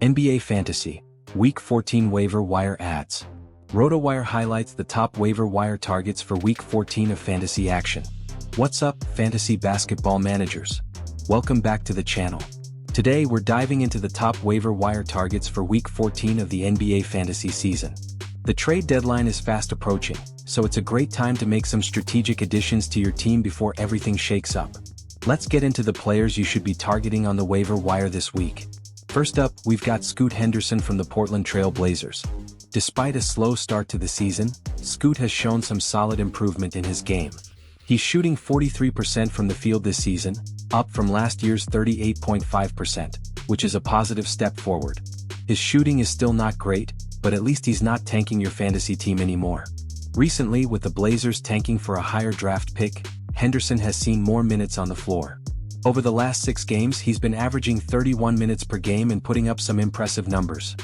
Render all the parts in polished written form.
NBA Fantasy, Week 14 Waiver Wire Ads. RotoWire highlights the top waiver wire targets for Week 14 of fantasy action. What's up, fantasy basketball managers? Welcome back to the channel. Today we're diving into the top waiver wire targets for Week 14 of the NBA fantasy season. The trade deadline is fast approaching, so it's a great time to make some strategic additions to your team before everything shakes up. Let's get into the players you should be targeting on the waiver wire this week. First up, we've got Scoot Henderson from the Portland Trail Blazers. Despite a slow start to the season, Scoot has shown some solid improvement in his game. He's shooting 43% from the field this season, up from last year's 38.5%, which is a positive step forward. His shooting is still not great, but at least he's not tanking your fantasy team anymore. Recently, with the Blazers tanking for a higher draft pick, Henderson has seen more minutes on the floor. Over the last 6 games, he's been averaging 31 minutes per game and putting up some impressive numbers.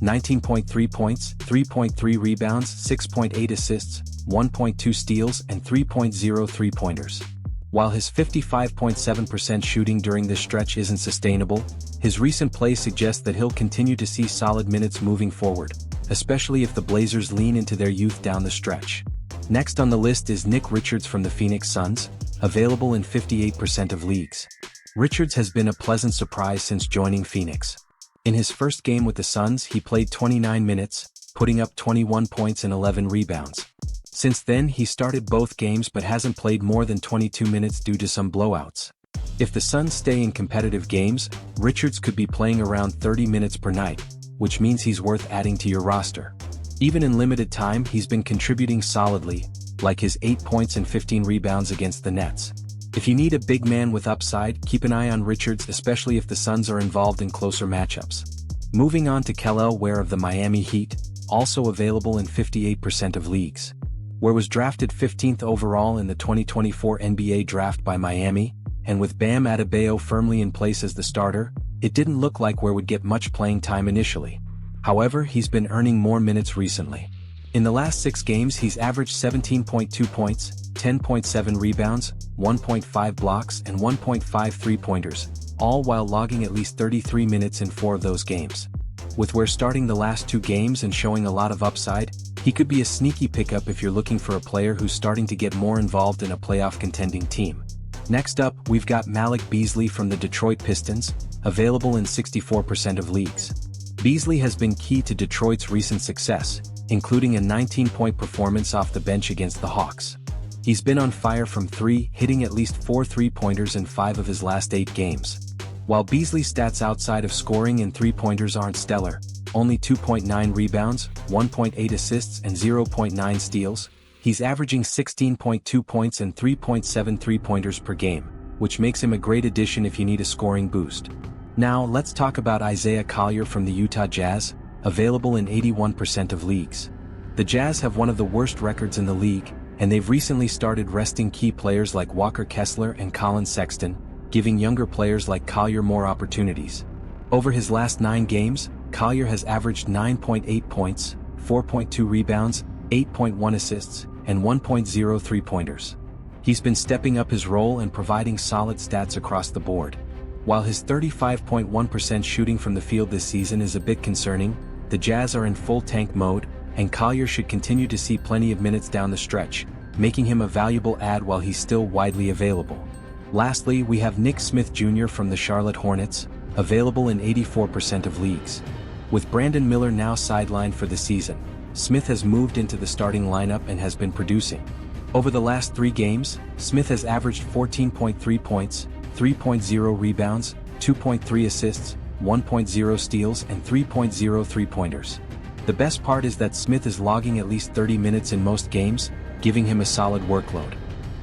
19.3 points, 3.3 rebounds, 6.8 assists, 1.2 steals, and 3.0 three-pointers. While his 55.7% shooting during this stretch isn't sustainable, his recent play suggests that he'll continue to see solid minutes moving forward, especially if the Blazers lean into their youth down the stretch. Next on the list is Nick Richards from the Phoenix Suns, available in 58% of leagues. Richards has been a pleasant surprise since joining Phoenix. In his first game with the Suns, he played 29 minutes, putting up 21 points and 11 rebounds. Since then, he started both games but hasn't played more than 22 minutes due to some blowouts. If the Suns stay in competitive games, Richards could be playing around 30 minutes per night, which means he's worth adding to your roster. Even in limited time, he's been contributing solidly, like his 8 points and 15 rebounds against the Nets. If you need a big man with upside, keep an eye on Richards, especially if the Suns are involved in closer matchups. Moving on to Kel'el Ware of the Miami Heat, also available in 58% of leagues. Ware was drafted 15th overall in the 2024 NBA draft by Miami, and with Bam Adebayo firmly in place as the starter, it didn't look like Ware would get much playing time initially. However, he's been earning more minutes recently. In the last 6 games, he's averaged 17.2 points, 10.7 rebounds, 1.5 blocks, and 1.5 three-pointers, all while logging at least 33 minutes in 4 of those games. With Ware starting the last 2 games and showing a lot of upside, he could be a sneaky pickup if you're looking for a player who's starting to get more involved in a playoff contending team. Next up, we've got Malik Beasley from the Detroit Pistons, available in 64% of leagues. Beasley has been key to Detroit's recent success, including a 19-point performance off the bench against the Hawks. He's been on fire from 3, hitting at least 4 three-pointers in 5 of his last 8 games. While Beasley's stats outside of scoring and three-pointers aren't stellar, only 2.9 rebounds, 1.8 assists and 0.9 steals, he's averaging 16.2 points and 3.7 three-pointers per game, which makes him a great addition if you need a scoring boost. Now, let's talk about Isaiah Collier from the Utah Jazz, available in 81% of leagues. The Jazz have one of the worst records in the league, and they've recently started resting key players like Walker Kessler and Colin Sexton, giving younger players like Collier more opportunities. Over his last 9 games, Collier has averaged 9.8 points, 4.2 rebounds, 8.1 assists, and 1.0 three-pointers. He's been stepping up his role and providing solid stats across the board. While his 35.1% shooting from the field this season is a bit concerning, the Jazz are in full tank mode, and Collier should continue to see plenty of minutes down the stretch, making him a valuable add while he's still widely available. Lastly, we have Nick Smith Jr. from the Charlotte Hornets, available in 84% of leagues. With Brandon Miller now sidelined for the season, Smith has moved into the starting lineup and has been producing. Over the last 3 games, Smith has averaged 14.3 points, 3.0 rebounds, 2.3 assists, 1.0 steals, and 3.0 three-pointers. The best part is that Smith is logging at least 30 minutes in most games, giving him a solid workload.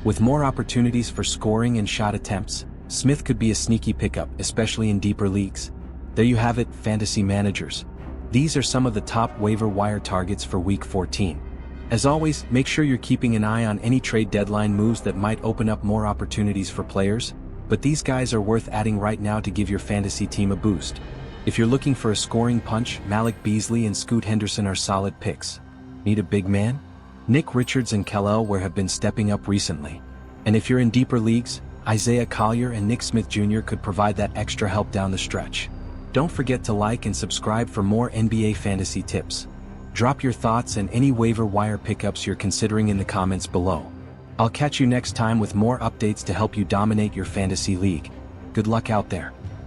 With more opportunities for scoring and shot attempts, Smith could be a sneaky pickup, especially in deeper leagues. There you have it, fantasy managers. These are some of the top waiver wire targets for Week 14. As always, make sure you're keeping an eye on any trade deadline moves that might open up more opportunities for players, but these guys are worth adding right now to give your fantasy team a boost. If you're looking for a scoring punch, Malik Beasley and Scoot Henderson are solid picks. Need a big man? Nick Richards and Kel'el Ware have been stepping up recently. And if you're in deeper leagues, Isaiah Collier and Nick Smith Jr. could provide that extra help down the stretch. Don't forget to like and subscribe for more NBA fantasy tips. Drop your thoughts and any waiver wire pickups you're considering in the comments below. I'll catch you next time with more updates to help you dominate your fantasy league. Good luck out there.